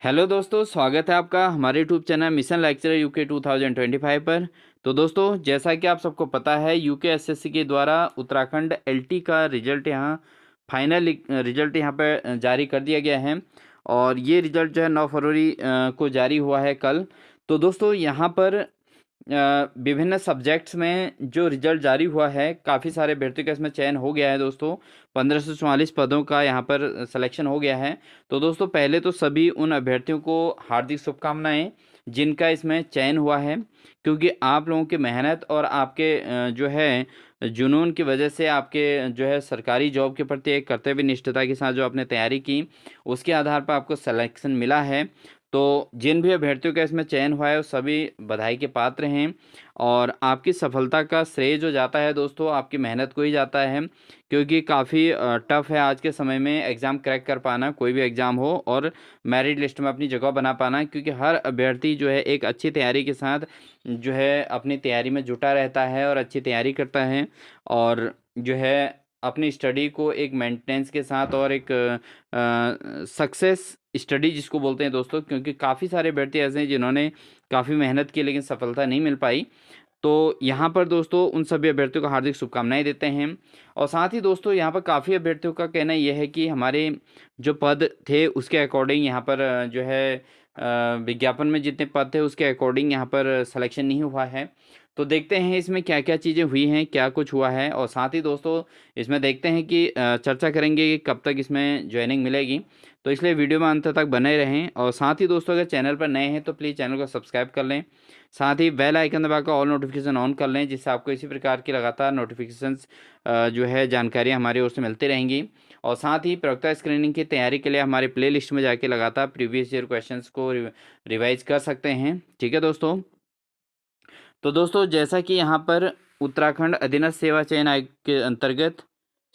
Hello दोस्तों, स्वागत है आपका हमारे YouTube channel mission lecturer UK 2025 पर। तो दोस्तों, जैसा कि आप सबको पता है, यूके एसएससी के द्वारा उत्तराखंड एलटी का रिजल्ट यहाँ फाइनल रिजल्ट यहाँ पर जारी कर दिया गया है। और ये रिजल्ट जो है 9 फरवरी को जारी हुआ है कल। तो दोस्तों, यहाँ पर विभिन्न सब्जेक्ट्स में जो रिजल्ट जारी हुआ है, काफ़ी सारे अभ्यर्थियों का इसमें चयन हो गया है दोस्तों। 1544 पदों का यहाँ पर सिलेक्शन हो गया है। तो दोस्तों, पहले तो सभी उन अभ्यर्थियों को हार्दिक शुभकामनाएं जिनका इसमें चयन हुआ है, क्योंकि आप लोगों की मेहनत और आपके जो है जुनून की वजह से आपके जो है सरकारी जॉब के प्रति एक कर्तव्य निष्ठता के साथ जो आपने तैयारी की, उसके आधार पर आपको सिलेक्शन मिला है। तो जिन भी अभ्यर्थियों का इसमें चयन हुआ है वो सभी बधाई के पात्र हैं। और आपकी सफलता का श्रेय जो जाता है दोस्तों, आपकी मेहनत को ही जाता है, क्योंकि काफ़ी टफ है आज के समय में एग्ज़ाम क्रैक कर पाना, कोई भी एग्ज़ाम हो, और मेरिट लिस्ट में अपनी जगह बना पाना। क्योंकि हर अभ्यर्थी जो है एक अच्छी तैयारी के साथ जो है अपनी तैयारी में जुटा रहता है और अच्छी तैयारी करता है, और जो है अपनी स्टडी को एक मेंटेनेंस के साथ और एक सक्सेस स्टडी जिसको बोलते हैं दोस्तों, क्योंकि काफ़ी सारे अभ्यर्थी ऐसे हैं जिन्होंने काफ़ी मेहनत की लेकिन सफलता नहीं मिल पाई। तो यहाँ पर दोस्तों उन सभी अभ्यर्थियों को हार्दिक शुभकामनाएं देते हैं। और साथ ही दोस्तों, यहाँ पर काफ़ी अभ्यर्थियों का कहना यह है कि हमारे जो पद थे उसके अकॉर्डिंग यहाँ पर जो है विज्ञापन में जितने पद थे उसके अकॉर्डिंग यहाँ पर सिलेक्शन नहीं हुआ है। तो देखते हैं इसमें क्या क्या चीज़ें हुई हैं, क्या कुछ हुआ है। और साथ ही दोस्तों, इसमें देखते हैं कि चर्चा करेंगे कि कब तक इसमें ज्वाइनिंग मिलेगी। तो इसलिए वीडियो में अंत तक बने रहें। और साथ ही दोस्तों, अगर चैनल पर नए हैं तो प्लीज़ चैनल को सब्सक्राइब कर लें। साथ ही बेल आइकन दबाकर ऑल नोटिफिकेशन ऑन कर लें, जिससे आपको इसी प्रकार की लगातार नोटिफिकेशंस जो है जानकारियाँ हमारी ओर से मिलती रहेंगी। और साथ ही प्रवक्ता स्क्रीनिंग की तैयारी के लिए हमारे प्लेलिस्ट में जाके लगातार प्रीवियस ईयर क्वेश्चंस को रिवाइज कर सकते हैं। ठीक है दोस्तों। तो दोस्तों, जैसा कि यहाँ पर उत्तराखंड अधीनस्थ सेवा चयन आयोग के अंतर्गत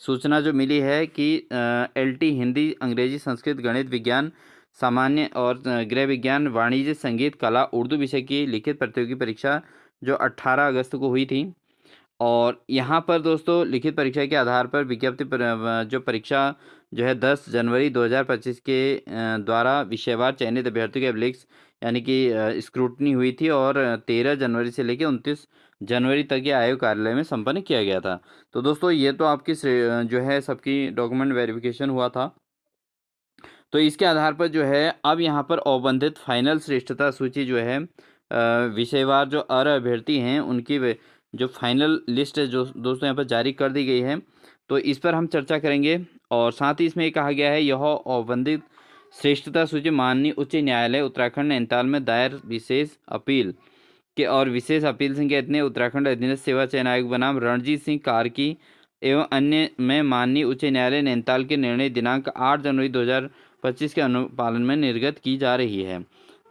सूचना जो मिली है कि एलटी हिंदी, अंग्रेजी, संस्कृत, गणित, विज्ञान सामान्य और गृह विज्ञान, वाणिज्य, संगीत, कला, उर्दू विषय की लिखित प्रतियोगी परीक्षा जो 18 अगस्त को हुई थी। और यहाँ पर दोस्तों लिखित परीक्षा के आधार पर विज्ञप्ति जो परीक्षा जो है 10 जनवरी 2025 के द्वारा विषयवार चयनित अभ्यर्थियों के अभिलेख यानी कि स्क्रूटनी हुई थी, और 13 जनवरी से लेकर 29 जनवरी तक ये आयोग कार्यालय में संपन्न किया गया था। तो दोस्तों, ये तो आपकी जो है सबकी डॉक्यूमेंट वेरिफिकेशन हुआ था। तो इसके आधार पर जो है अब यहाँ पर अवबंधित फाइनल श्रेष्ठता सूची जो है विषयवार जो अर्ह अभ्यर्थी हैं उनकी जो फाइनल लिस्ट है जो दोस्तों यहाँ पर जारी कर दी गई है। तो इस पर हम चर्चा करेंगे। और साथ ही इसमें ये कहा गया है, यह अवबंधित श्रेष्ठता सूची माननीय उच्च न्यायालय उत्तराखंड नैनीताल में दायर विशेष अपील के और विशेष अपील संख्या इतने उत्तराखंड अधीनस्थ सेवा चयन आयोग बनाम रणजीत सिंह कार्की एवं अन्य में माननीय उच्च न्यायालय नैनीताल के निर्णय दिनांक 8 जनवरी 2025 के अनुपालन में निर्गत की जा रही है।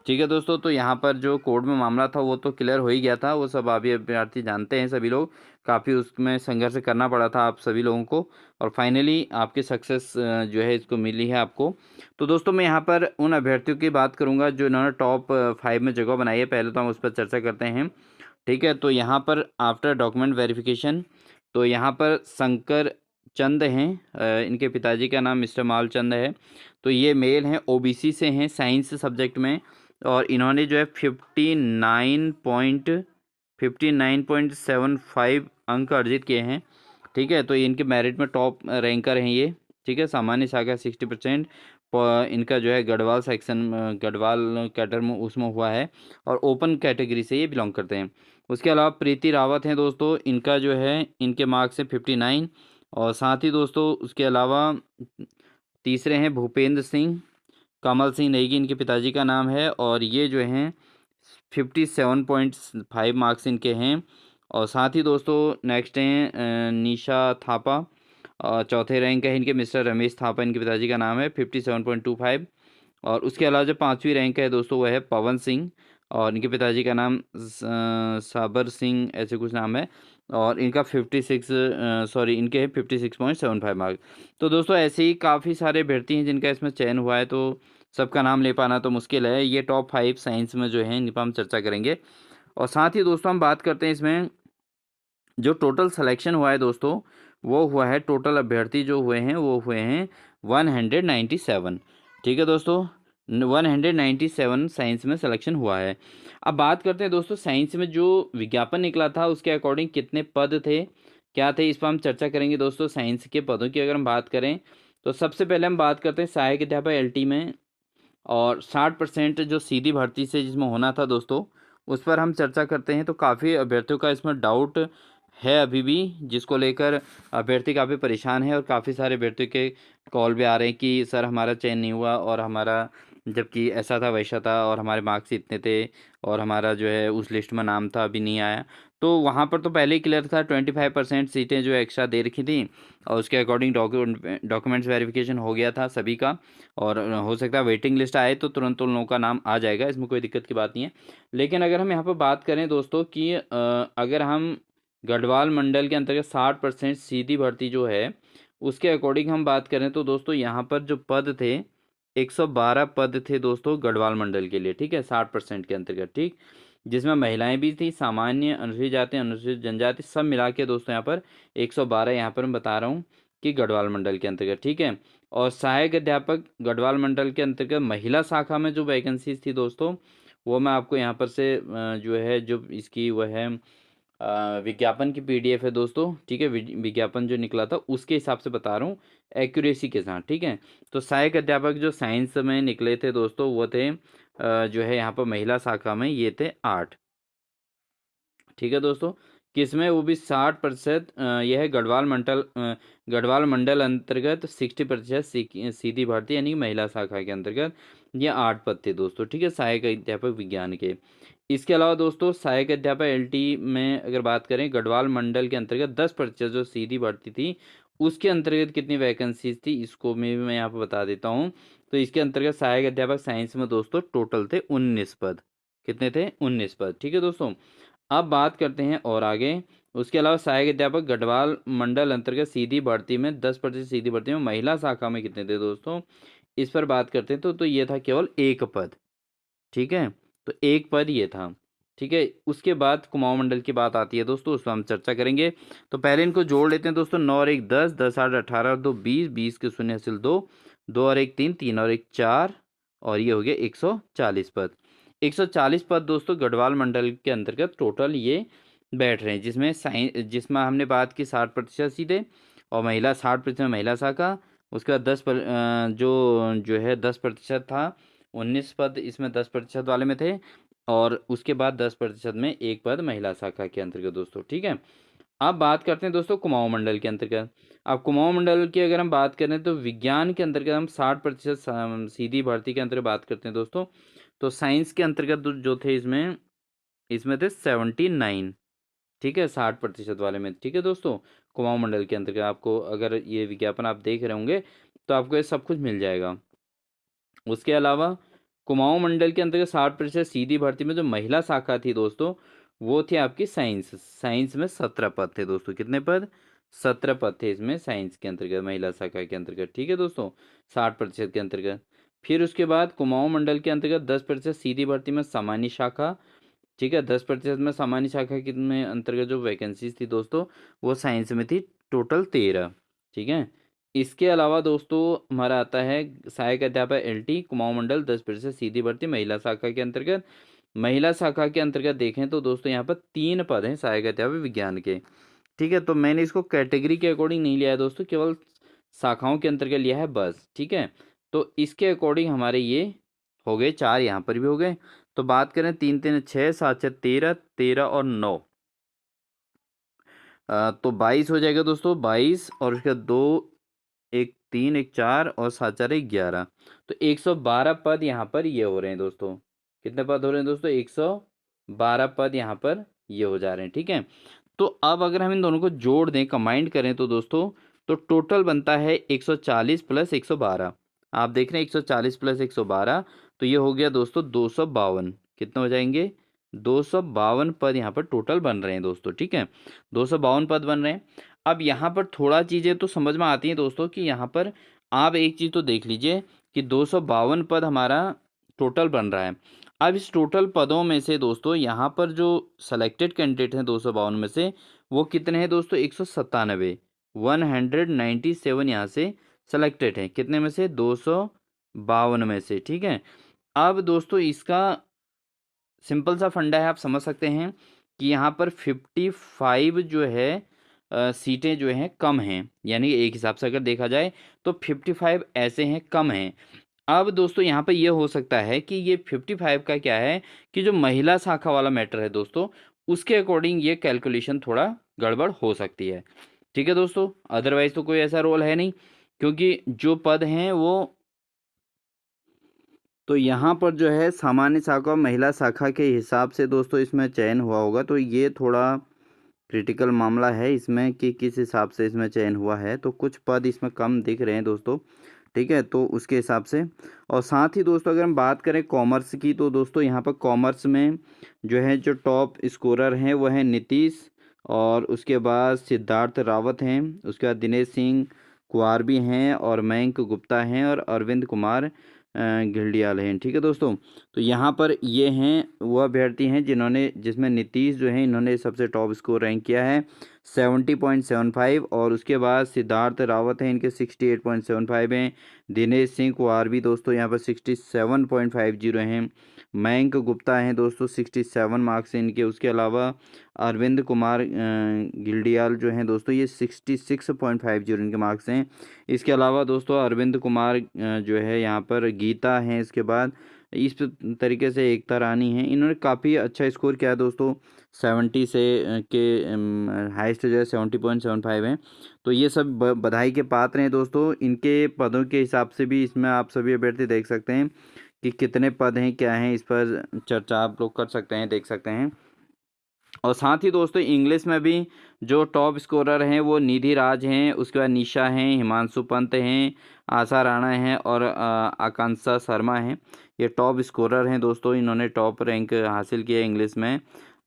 ठीक है दोस्तों। तो यहाँ पर जो कोर्ट में मामला था वो तो क्लियर हो ही गया था, वो सब अभी अभ्यर्थी जानते हैं। सभी लोग काफ़ी उसमें संघर्ष करना पड़ा था आप सभी लोगों को, और फाइनली आपकी सक्सेस जो है इसको मिली है आपको। तो दोस्तों, मैं यहाँ पर उन अभ्यर्थियों की बात करूँगा जो इन्होंने टॉप 5 में जगह बनाई है। पहले तो हम उस पर चर्चा करते हैं। ठीक है। तो यहाँ पर आफ्टर डॉक्यूमेंट वेरिफिकेशन, तो यहाँ पर शंकर चंद हैं, इनके पिताजी का नाम मिस्टर मालचंद है। तो ये मेल हैं, ओबीसी से हैं, साइंस सब्जेक्ट में। और इन्होंने जो है 59.75 अंक अर्जित किए हैं। ठीक है। तो ये इनके मेरिट में टॉप रैंकर हैं ये। ठीक है। सामान्य शाखा 60% इनका जो है गढ़वाल सेक्शन, गढ़वाल कैटर में उसमें हुआ है, और ओपन कैटेगरी से ये बिलोंग करते हैं। उसके अलावा प्रीति रावत हैं दोस्तों, इनका जो है इनके मार्क्स हैं 59। और साथ ही दोस्तों उसके अलावा तीसरे हैं भूपेंद्र सिंह, कमल सिंह नेगी इनके पिताजी का नाम है, और ये जो हैं 57.5 मार्क्स इनके हैं। और साथ ही दोस्तों नेक्स्ट हैं निशा थापा, और चौथे रैंक है इनके मिस्टर रमेश थापा, इनके पिताजी का नाम है, 57.25। और उसके अलावा जो 5वीं रैंक है दोस्तों वह है पवन सिंह, और इनके पिताजी का नाम साबर सिंह ऐसे कुछ नाम है, और इनका 56 सॉरी इनके है 56.75 मार्क। तो दोस्तों, ऐसे ही काफ़ी सारे अभ्यर्थी हैं जिनका इसमें चयन हुआ है, तो सबका नाम ले पाना तो मुश्किल है। ये टॉप 5 साइंस में जो है इन पर हम चर्चा करेंगे। और साथ ही दोस्तों हम बात करते हैं इसमें जो टोटल सिलेक्शन हुआ है दोस्तों, वो हुआ है, टोटल अभ्यर्थी जो हुए हैं वो हुए हैं 197। ठीक है दोस्तों। 197 साइंस में सिलेक्शन हुआ है। अब बात करते हैं दोस्तों साइंस में जो विज्ञापन निकला था उसके अकॉर्डिंग कितने पद थे, क्या थे, इस पर हम चर्चा करेंगे दोस्तों। साइंस के पदों की अगर हम बात करें तो सबसे पहले हम बात करते हैं सहायक अध्यापक एलटी में, और 60% जो सीधी भर्ती से जिसमें होना था दोस्तों उस पर हम चर्चा करते हैं। तो काफ़ी अभ्यर्थियों का इसमें डाउट है अभी भी, जिसको लेकर अभ्यर्थी काफ़ी परेशान है और काफ़ी सारे अभ्यर्थियों के कॉल भी आ रहे हैं कि सर हमारा चयन नहीं हुआ, और हमारा जबकि ऐसा था वैसा था, और हमारे मार्क्स इतने थे, और हमारा जो है उस लिस्ट में नाम था अभी नहीं आया। तो वहाँ पर तो पहले ही क्लियर था, 25% सीटें जो एक्स्ट्रा दे रखी थी, और उसके अकॉर्डिंग डॉक्यूमेंट्स वेरिफिकेशन हो गया था सभी का, और हो सकता है वेटिंग लिस्ट आए तो तुरंत उन लोगों का नाम आ जाएगा, इसमें कोई दिक्कत की बात नहीं है। लेकिन अगर हम यहाँ पर बात करें दोस्तों कि अगर हम गढ़वाल मंडल के अंतर्गत 60% सीधी भर्ती जो है उसके अकॉर्डिंग हम बात करें तो दोस्तों यहाँ पर जो पद थे 112 पद थे दोस्तों गढ़वाल मंडल के लिए, ठीक है, 60% के अंतर्गत, ठीक, जिसमें महिलाएं भी थी, सामान्य, अनुसूचित जाति, अनुसूचित जनजाति सब मिला के दोस्तों यहाँ पर 112 यहाँ पर मैं बता रहा हूँ कि गढ़वाल मंडल के अंतर्गत, ठीक है। और सहायक अध्यापक गढ़वाल मंडल के अंतर्गत महिला शाखा में जो वैकेंसीज थी दोस्तों वो मैं आपको यहाँ पर से जो है जो इसकी वह है विज्ञापन की पीडीएफ है दोस्तों, ठीक है, विज्ञापन जो निकला था उसके हिसाब से बता रहा हूँ एक्यूरेसी के साथ, ठीक है। तो सहायक अध्यापक जो साइंस में निकले थे दोस्तों वो थे जो है यहाँ पर महिला शाखा में ये थे 8, ठीक है दोस्तों। किसमें, वो भी 60%, यह है गढ़वाल मंडल अंतर्गत 60% सीधी भर्ती यानी कि महिला शाखा के अंतर्गत ये 8 पद थे दोस्तों, ठीक है, सहायक अध्यापक विज्ञान के। इसके अलावा दोस्तों सहायक अध्यापक एलटी में अगर बात करें गढ़वाल मंडल के अंतर्गत 10% जो सीधी भर्ती थी उसके अंतर्गत कितनी वैकेंसीज थी इसको मैं यहाँ पर बता देता हूँ। तो इसके अंतर्गत सहायक अध्यापक साइंस में दोस्तों टोटल थे 19 पद, कितने थे, 19 पद, ठीक है दोस्तों। अब बात करते हैं और आगे, उसके अलावा सहायक अध्यापक गढ़वाल मंडल अंतर्गत सीधी भर्ती में 10% सीधी भर्ती में महिला शाखा में कितने थे दोस्तों, इस पर बात करते हैं तो ये था केवल एक पद, ठीक है, तो एक पद ये था, ठीक है। उसके बाद कुमाऊं मंडल की बात आती है दोस्तों, उस पर हम चर्चा करेंगे। तो पहले इनको जोड़ लेते हैं दोस्तों, 9 और 1 10, 10 8 18 और 2 20, 20 के शून्य हासिल 2, 2 और 1 3, 3 और 1 4, और ये हो गया 140 पद। 140 पद दोस्तों गढ़वाल मंडल के अंतर्गत टोटल ये बैठ रहे हैं, जिसमें हमने बात की 60% सीधे और महिला 60% महिला शाखा। उसके बाद 10 जो है 10% था, 19 पद इसमें 10% वाले में थे, और उसके बाद 10% में एक पद महिला शाखा के अंतर्गत दोस्तों, ठीक है। अब बात करते हैं दोस्तों कुमाऊं मंडल के अंतर्गत। अब कुमाऊं मंडल की अगर हम बात करें तो विज्ञान के अंतर्गत हम 60% सीधी भर्ती के अंतर्गत बात करते हैं दोस्तों। तो साइंस के अंतर्गत जो थे इसमें इसमें थे 79, ठीक है, 60% वाले में, ठीक है दोस्तों। कुमाऊं मंडल के अंतर्गत आपको अगर ये विज्ञापन आप देख रहे होंगे तो आपको ये सब कुछ मिल जाएगा। उसके अलावा कुमाऊं मंडल के अंतर्गत 60% सीधी भर्ती में जो महिला शाखा थी दोस्तों वो थी आपकी साइंस में 17 पद थे दोस्तों, कितने पद, 17 पद थे इसमें साइंस के अंतर्गत महिला शाखा के अंतर्गत, ठीक है दोस्तों, 60% के अंतर्गत। फिर उसके बाद कुमाऊं मंडल के अंतर्गत 10% सीधी भर्ती में सामान्य शाखा, ठीक है, 10% में सामान्य शाखा के में अंतर्गत जो वैकेंसीज थी दोस्तों वो साइंस में थी टोटल 13, ठीक है। इसके अलावा दोस्तों हमारा आता है सहायक अध्यापक एलटी कुमाऊं मंडल 10% सीधी भर्ती महिला शाखा के अंतर्गत। महिला शाखा के अंतर्गत देखें तो दोस्तों यहाँ पर 3 पद हैं सहायक अध्यापक विज्ञान के, ठीक है। तो मैंने इसको कैटेगरी के अकॉर्डिंग नहीं लिया है दोस्तों, केवल शाखाओं के अंतर्गत लिया है बस, ठीक है। तो इसके अकॉर्डिंग हमारे ये हो गए 4, यहाँ पर भी हो गए। तो बात करें 3 3 6 7 6 13, 13 और 9, तो 22 हो जाएगा दोस्तों, 22 और उसके बाद 2 1 3 1 4 और 7 4 1 11, तो 112 पद यहाँ पर ये हो रहे हैं दोस्तों। कितने पद हो रहे हैं दोस्तों, 112 पद यहाँ पर ये हो जा रहे हैं, ठीक है। तो अब अगर हम इन दोनों को जोड़ दें, कंबाइंड करें तो दोस्तों तो टोटल बनता है 140 प्लस 112। आप देख रहे हैं 140 प्लस 112, तो ये हो गया दोस्तों 252, कितने हो जाएंगे, 252 पद यहाँ पर टोटल बन रहे हैं दोस्तों, ठीक है, 252 पद बन रहे हैं। अब यहाँ पर थोड़ा चीज़ें तो समझ में आती हैं दोस्तों कि यहाँ पर आप एक चीज़ तो देख लीजिए कि 252 पद हमारा टोटल बन रहा है। अब इस टोटल पदों में से दोस्तों यहाँ पर जो सेलेक्टेड कैंडिडेट हैं 252 में से वो कितने हैं दोस्तों, 197, 197 यहाँ से सेलेक्टेड हैं, कितने में से, 52 में से, ठीक है। अब दोस्तों इसका सिंपल सा फंडा है, आप समझ सकते हैं कि यहाँ पर 55 जो है सीटें जो हैं कम हैं, यानी एक हिसाब से अगर देखा जाए तो 55 ऐसे हैं कम हैं। अब दोस्तों यहाँ पे ये हो सकता है कि ये 55 का क्या है कि जो महिला शाखा वाला मैटर है दोस्तों, उसके अकॉर्डिंग ये कैलकुलेशन थोड़ा गड़बड़ हो सकती है, ठीक है दोस्तों। अदरवाइज तो कोई ऐसा रोल है नहीं, क्योंकि जो पद हैं वो तो यहाँ पर जो है सामान्य शाखा और महिला शाखा के हिसाब से दोस्तों इसमें चयन हुआ होगा, तो ये थोड़ा क्रिटिकल मामला है इसमें कि किस हिसाब से इसमें चयन हुआ है। तो कुछ पद इसमें कम दिख रहे हैं दोस्तों, ठीक है, तो उसके हिसाब से। और साथ ही दोस्तों अगर हम बात करें कॉमर्स की, तो दोस्तों यहाँ पर कॉमर्स में जो है जो टॉप स्कोरर हैं वो हैं नीतीश, और उसके बाद सिद्धार्थ रावत हैं, उसके बाद दिनेश सिंह कुमार भी हैं, और मयंक गुप्ता हैं, और अरविंद कुमार घिल्डियाल हैं, ठीक है दोस्तों। तो यहाँ पर ये हैं वो अभ्यर्थी हैं जिन्होंने, जिसमें नीतीश जो हैं इन्होंने सबसे टॉप स्कोर रैंक किया है 70.75, और उसके बाद सिद्धार्थ रावत हैं, इनके 68.75 हैं। दिनेश सिंह कुमार भी दोस्तों यहाँ पर 67.50 हैं। मयंक गुप्ता हैं दोस्तों 67 मार्क्स हैं इनके। उसके अलावा अरविंद कुमार गिल्डियाल जो हैं दोस्तों ये 66.50 इनके मार्क्स हैं। इसके अलावा दोस्तों अरविंद कुमार जो है यहाँ पर गीता हैं, इसके बाद इस तरीके से एकता रानी हैं, इन्होंने काफ़ी अच्छा स्कोर किया है दोस्तों 70 से के हाईएस्ट जो है 70.75 है। तो ये सब बधाई के पात्र हैं दोस्तों। इनके पदों के हिसाब से भी इसमें आप सभी अभ्यर्थी देख सकते हैं कि कितने पद हैं क्या हैं, इस पर चर्चा आप लोग कर सकते हैं, देख सकते हैं। और साथ ही दोस्तों इंग्लिश में भी जो टॉप स्कोरर हैं वो निधि राज हैं, उसके बाद निशा हैं, हिमांशु पंत हैं, आशा राणा हैं, और आकांक्षा शर्मा हैं। ये टॉप स्कोरर हैं दोस्तों, इन्होंने टॉप रैंक हासिल किया इंग्लिश में।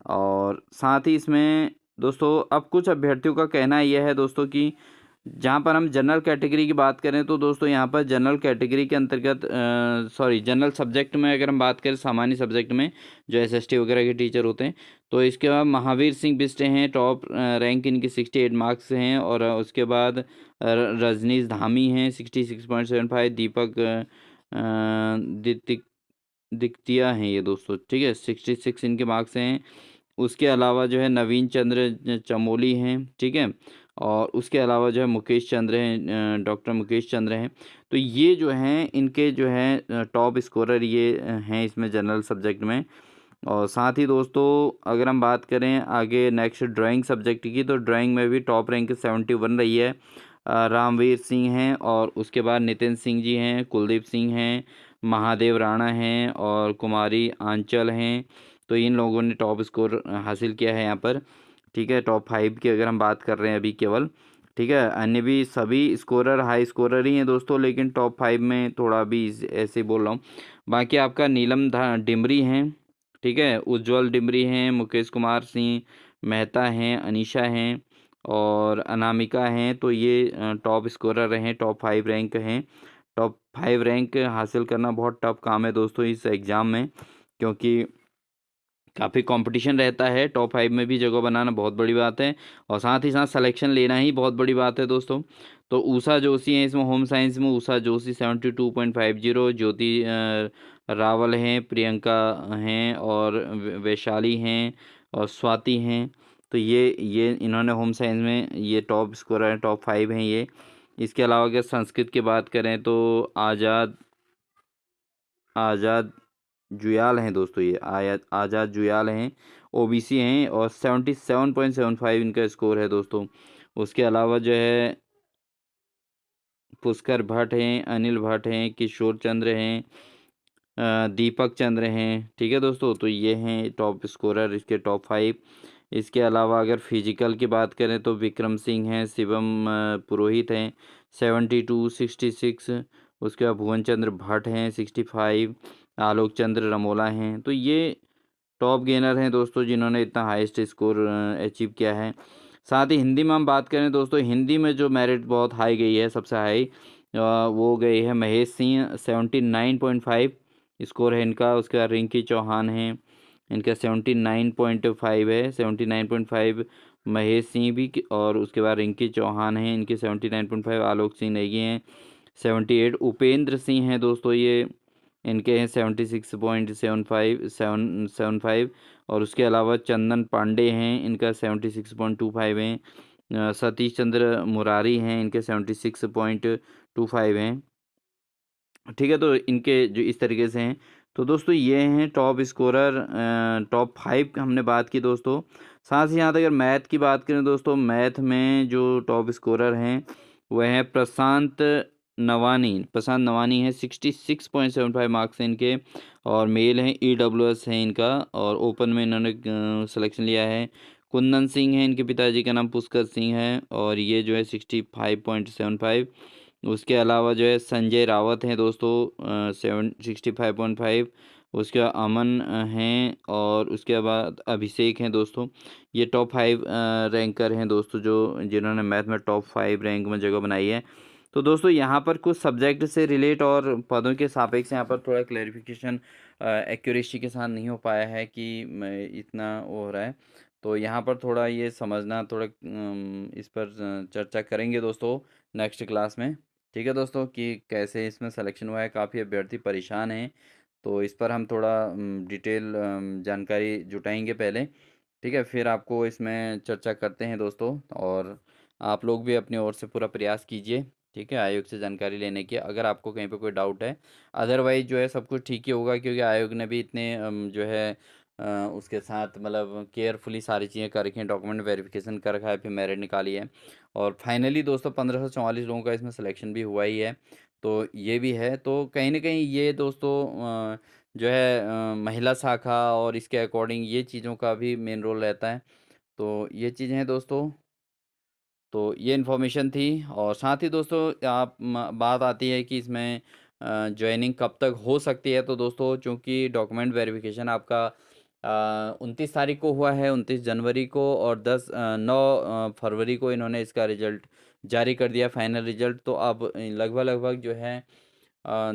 और साथ ही इसमें दोस्तों अब कुछ अभ्यर्थियों का कहना यह है दोस्तों कि जहाँ पर हम जनरल कैटेगरी की बात करें तो दोस्तों यहाँ पर जनरल कैटेगरी के अंतर्गत जनरल सब्जेक्ट में अगर हम बात करें, सामान्य सब्जेक्ट में जो एसएसटी वगैरह के टीचर होते हैं, तो इसके बाद महावीर सिंह बिष्ट हैं, टॉप रैंक इनकी 68 मार्क्स हैं। और उसके बाद रजनीश धामी हैं 66.75, दीपक दितिक दिक्तिया हैं ये दोस्तों, ठीक है, 66 इनके मार्क्स हैं। उसके अलावा जो है नवीन चंद्र चमोली हैं, ठीक है, और उसके अलावा जो है मुकेश चंद्र हैं, डॉक्टर मुकेश चंद्र हैं। तो ये जो हैं इनके जो हैं टॉप स्कोरर ये हैं इसमें जनरल सब्जेक्ट में। और साथ ही दोस्तों अगर हम बात करें आगे नेक्स्ट ड्राइंग सब्जेक्ट की, तो ड्राइंग में भी टॉप रैंक 71 रही है। रामवीर सिंह हैं, और उसके बाद नितिन सिंह जी हैं, कुलदीप सिंह हैं, महादेव राणा हैं, और कुमारी आंचल हैं। तो इन लोगों ने टॉप स्कोर हासिल किया है यहाँ पर, ठीक है। टॉप 5 की अगर हम बात कर रहे हैं अभी केवल, ठीक है, अन्य भी सभी स्कोरर हाई स्कोरर ही हैं दोस्तों, लेकिन टॉप 5 में थोड़ा भी ऐसे बोल रहा हूँ। बाकी आपका नीलम डिमरी हैं, ठीक है, उज्जवल डिमरी हैं, मुकेश कुमार सिंह मेहता हैं, अनीशा हैं, और अनामिका हैं। तो ये टॉप स्कोरर हैं, टॉप 5 रैंक हैं। टॉप 5 रैंक हासिल करना बहुत टफ काम है दोस्तों इस एग्ज़ाम में, क्योंकि काफ़ी कंपटीशन रहता है। टॉप 5 में भी जगह बनाना बहुत बड़ी बात है, और साथ ही साथ सिलेक्शन लेना ही बहुत बड़ी बात है दोस्तों। तो उषा जोशी हैं इसमें, होम साइंस में उषा जोशी 72.50, ज्योति रावल हैं, प्रियंका हैं, और वैशाली हैं, और स्वाति हैं। तो ये इन्होंने होम साइंस में ये टॉप स्कोरर हैं, टॉप 5 हैं ये। इसके अलावा अगर संस्कृत की बात करें तो आज़ाद आज़ाद जुयाल हैं दोस्तों, ये आज़ाद जुयाल हैं, ओबीसी हैं, और 77.75 इनका स्कोर है दोस्तों। उसके अलावा जो है पुष्कर भट्ट हैं, अनिल भट्ट हैं, किशोर चंद्र हैं, दीपक चंद्र हैं, ठीक है दोस्तों। तो ये हैं टॉप स्कोरर इसके टॉप 5। इसके अलावा अगर फिजिकल की बात करें तो विक्रम सिंह हैं, शिवम पुरोहित हैं 72-66, उसके बाद भुवन चंद्र भट्ट हैं 65, आलोक चंद्र रमोला हैं। तो ये टॉप गेनर हैं दोस्तों जिन्होंने इतना हाईएस्ट स्कोर अचीव किया है। साथ ही हिंदी में हम बात करें दोस्तों, हिंदी में जो मेरिट बहुत हाई गई है, सबसे हाई वो गई है महेश सिंह 79.5 स्कोर है इनका। उसके बाद रिंकी चौहान हैं, इनका 79.5 है, 79.5 महेश सिंह भी और उसके बाद रिंकी चौहान हैं, इनके 79.5, आलोक सिंह नेगी हैं 78। उपेंद्र सिंह हैं दोस्तों, ये इनके हैं 76.75 और उसके अलावा चंदन पांडे हैं, इनका 76.25 है। सतीश चंद्र मुरारी हैं, इनके 76.25 हैं। ठीक है, तो इनके जो इस तरीके से हैं। तो दोस्तों ये हैं टॉप स्कोरर, टॉप 5 हमने बात की दोस्तों। साथ ही साथ अगर मैथ की बात करें दोस्तों, मैथ में जो टॉप स्कोरर हैं वह हैं प्रशांत नवानी है, 66.75 मार्क्स हैं इनके। और मेल हैं, EWS है इनका, और ओपन में इन्होंने सिलेक्शन लिया है। कुंदन सिंह है, इनके पिताजी का नाम पुष्कर सिंह है, और ये जो है 65.75। उसके अलावा जो है संजय रावत हैं दोस्तों, 65.5। उसके बाद अमन हैं, और उसके बाद अभिषेक हैं दोस्तों। ये टॉप 5 रैंकर हैं दोस्तों, जो जिन्होंने मैथ में टॉप 5 रैंक में जगह बनाई है। तो दोस्तों यहाँ पर कुछ सब्जेक्ट से रिलेट और पदों के सापेक्ष यहाँ पर थोड़ा क्लेरिफिकेशन एक्यूरेसी के साथ नहीं हो पाया है कि इतना वो हो रहा है। तो यहाँ पर थोड़ा ये समझना, थोड़ा इस पर चर्चा करेंगे दोस्तों नेक्स्ट क्लास में। ठीक है दोस्तों, कि कैसे इसमें सिलेक्शन हुआ है, काफ़ी अभ्यर्थी परेशान हैं। तो इस पर हम थोड़ा डिटेल जानकारी जुटाएंगे पहले। ठीक है, फिर आपको इसमें चर्चा करते हैं दोस्तों। और आप लोग भी अपनी ओर से पूरा प्रयास कीजिए, ठीक है, आयोग से जानकारी लेने की, अगर आपको कहीं पे कोई डाउट है। अदरवाइज जो है सब कुछ ठीक ही होगा, क्योंकि आयोग ने भी इतने जो है उसके साथ मतलब केयरफुली सारी चीज़ें कर रखी हैं, डॉक्यूमेंट वेरिफिकेशन कर रखा है, फिर मेरिट निकाली है। और फाइनली दोस्तों 1544 लोगों का इसमें सिलेक्शन भी हुआ ही है। तो ये भी है, तो कहीं ना कहीं ये दोस्तों जो है महिला शाखा और इसके अकॉर्डिंग ये चीज़ों का भी मेन रोल रहता है। तो ये चीज़ें हैं दोस्तों। तो ये इन्फॉर्मेशन थी। और साथ ही दोस्तों आप बात आती है कि इसमें ज्वाइनिंग कब तक हो सकती है। तो दोस्तों चूंकि डॉक्यूमेंट वेरिफिकेशन आपका 29 तारीख को हुआ है, 29 जनवरी को, और 9 फरवरी को इन्होंने इसका रिजल्ट जारी कर दिया, फाइनल रिजल्ट। तो अब लगभग लगभग जो है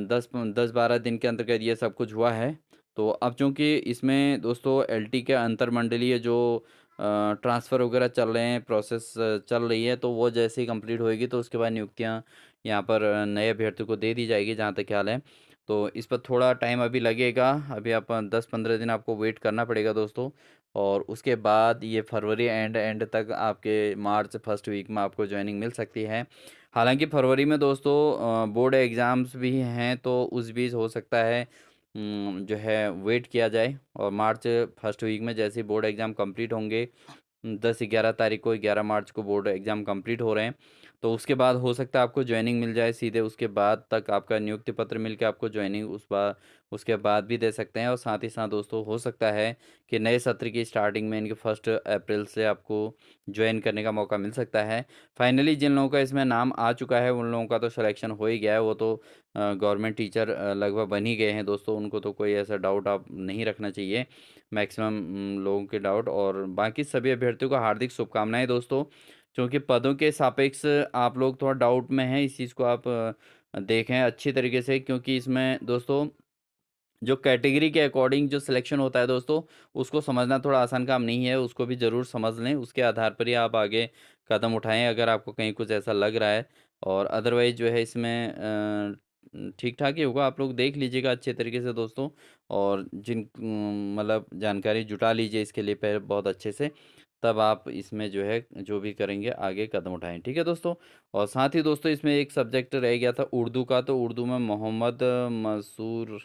10-12 दिन के अंतर्गत ये सब कुछ हुआ है। तो अब चूंकि इसमें दोस्तों LT के अंतरमंडलीय जो ट्रांसफ़र वगैरह चल रहे हैं, प्रोसेस चल रही है, तो वो जैसे ही कंप्लीट होएगी तो उसके बाद नियुक्तियां यहाँ पर नए अभ्यर्थियों को दे दी जाएगी, जहाँ तक ख्याल है। तो इस पर थोड़ा टाइम अभी लगेगा, अभी आप 10-15 दिन आपको वेट करना पड़ेगा दोस्तों। और उसके बाद ये फरवरी एंड एंड तक आपके मार्च फर्स्ट वीक में आपको ज्वाइनिंग मिल सकती है। हालांकि फरवरी में दोस्तों बोर्ड एग्ज़ाम्स भी हैं, तो उस बीच हो सकता है जो है वेट किया जाए। और मार्च फर्स्ट वीक में जैसे ही बोर्ड एग्ज़ाम कंप्लीट होंगे, 10-11 तारीख को, 11 मार्च को बोर्ड एग्ज़ाम कंप्लीट हो रहे हैं, तो उसके बाद हो सकता है आपको ज्वाइनिंग मिल जाए सीधे, उसके बाद तक आपका नियुक्ति पत्र मिल के आपको ज्वाइनिंग उसके बाद भी दे सकते हैं। और साथ ही साथ दोस्तों हो सकता है कि नए सत्र की स्टार्टिंग में इनके 1 अप्रैल से आपको ज्वाइन करने का मौका मिल सकता है। फाइनली जिन लोगों का इसमें नाम आ चुका है उन लोगों का तो सिलेक्शन हो ही गया है, वो तो गवर्नमेंट टीचर लगभग बन ही गए हैं दोस्तों, उनको तो कोई ऐसा डाउट आप नहीं रखना चाहिए, मैक्सिमम लोगों के डाउट। और बाकी सभी अभ्यर्थियों को हार्दिक शुभकामनाएं दोस्तों। क्योंकि पदों के सापेक्ष आप लोग थोड़ा डाउट में हैं, इस चीज़ को आप देखें अच्छी तरीके से, क्योंकि इसमें दोस्तों जो कैटेगरी के अकॉर्डिंग जो सिलेक्शन होता है दोस्तों, उसको समझना थोड़ा आसान काम नहीं है, उसको भी ज़रूर समझ लें, उसके आधार पर ही आप आगे कदम उठाएं अगर आपको कहीं कुछ ऐसा लग रहा है। और अदरवाइज जो है इसमें ठीक ठाक ही होगा, आप लोग देख लीजिएगा अच्छे तरीके से दोस्तों। और जिन मतलब जानकारी जुटा लीजिए इसके लिए पहले बहुत अच्छे से, तब आप इसमें जो है जो भी करेंगे आगे कदम उठाएं, ठीक है दोस्तों। और साथ ही दोस्तों इसमें एक सब्जेक्ट रह गया था उर्दू का, तो उर्दू में मोहम्मद मसूर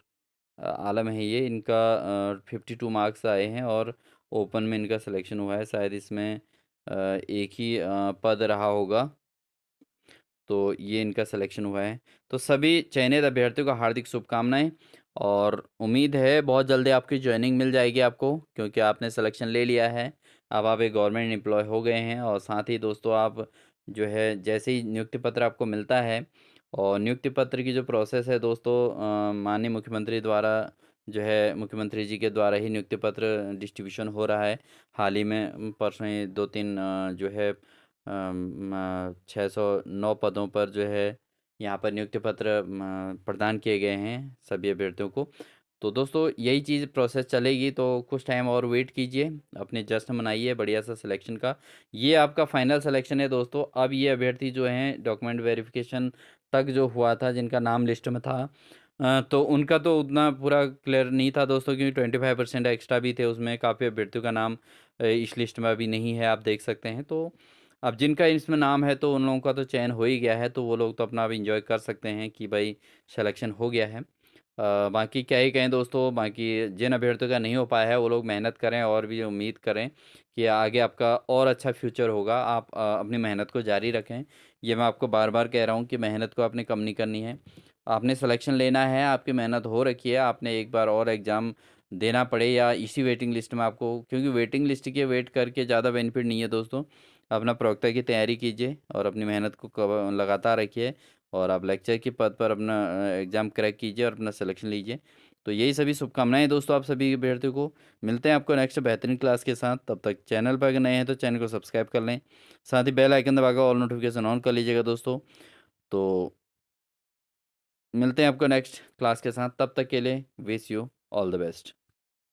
आलम है ये, इनका 52 मार्क्स आए हैं, और ओपन में इनका सिलेक्शन हुआ है। शायद इसमें एक ही पद रहा होगा, तो ये इनका सिलेक्शन हुआ है। तो सभी चयनित अभ्यर्थियों को हार्दिक शुभकामनाएं, और उम्मीद है बहुत जल्दी आपकी ज्वाइनिंग मिल जाएगी आपको, क्योंकि आपने सिलेक्शन ले लिया है, अब आप एक गवर्नमेंट एम्प्लॉय हो गए हैं। और साथ ही दोस्तों आप जो है जैसे ही नियुक्ति पत्र आपको मिलता है, और नियुक्ति पत्र की जो प्रोसेस है दोस्तों, माननीय मुख्यमंत्री द्वारा जो है, मुख्यमंत्री जी के द्वारा ही नियुक्ति पत्र डिस्ट्रीब्यूशन हो रहा है। हाल ही में परसों ही 2-3 जो है 609 पदों पर जो है यहाँ पर नियुक्ति पत्र प्रदान किए गए हैं सभी अभ्यर्थियों को। तो दोस्तों यही चीज़ प्रोसेस चलेगी, तो कुछ टाइम और वेट कीजिए, अपने जश्न मनाइए बढ़िया सा सिलेक्शन का। ये आपका फाइनल सिलेक्शन है दोस्तों। अब ये अभ्यर्थी जो हैं डॉक्यूमेंट वेरिफिकेशन तक जो हुआ था, जिनका नाम लिस्ट में था, तो उनका तो उतना पूरा क्लियर नहीं था दोस्तों, क्योंकि 25% एक्स्ट्रा भी थे उसमें। काफ़ी अभ्यर्थियों का नाम इस लिस्ट में अभी नहीं है, आप देख सकते हैं। तो अब जिनका इसमें नाम है तो उन लोगों का तो चयन हो ही गया है, तो वो लोग तो अपना अब इंजॉय कर सकते हैं कि भाई सिलेक्शन हो गया है। बाकी क्या ही कहें दोस्तों, बाकी जिन अभ्यर्थियों का नहीं हो पाया है वो लोग मेहनत करें, और भी उम्मीद करें कि आगे आपका और अच्छा फ्यूचर होगा। आप अपनी मेहनत को जारी रखें। ये मैं आपको बार बार कह रहा हूँ कि मेहनत को आपने कम नहीं करनी है। आपने सिलेक्शन लेना है, आपकी मेहनत हो रखी है, आपने एक बार और एग्ज़ाम देना पड़े या इसी वेटिंग लिस्ट में आपको, क्योंकि वेटिंग लिस्ट के वेट करके ज़्यादा बेनिफिट नहीं है दोस्तों। अपना प्रवक्ता की तैयारी कीजिए और अपनी मेहनत को लगातार रखिए, और आप लेक्चर के पद पर अपना एग्ज़ाम क्रैक कीजिए और अपना सिलेक्शन लीजिए। तो यही सभी शुभकामनाएं दोस्तों आप सभी अभ्यर्थियों को। मिलते हैं आपको नेक्स्ट बेहतरीन क्लास के साथ। तब तक चैनल पर अगर नए हैं तो चैनल को सब्सक्राइब कर लें, साथ ही बेल आइकन दबाकर ऑल नोटिफिकेशन ऑन कर लीजिएगा दोस्तों। तो मिलते हैं आपको नेक्स्ट क्लास के साथ, तब तक के लिए wish you all the best.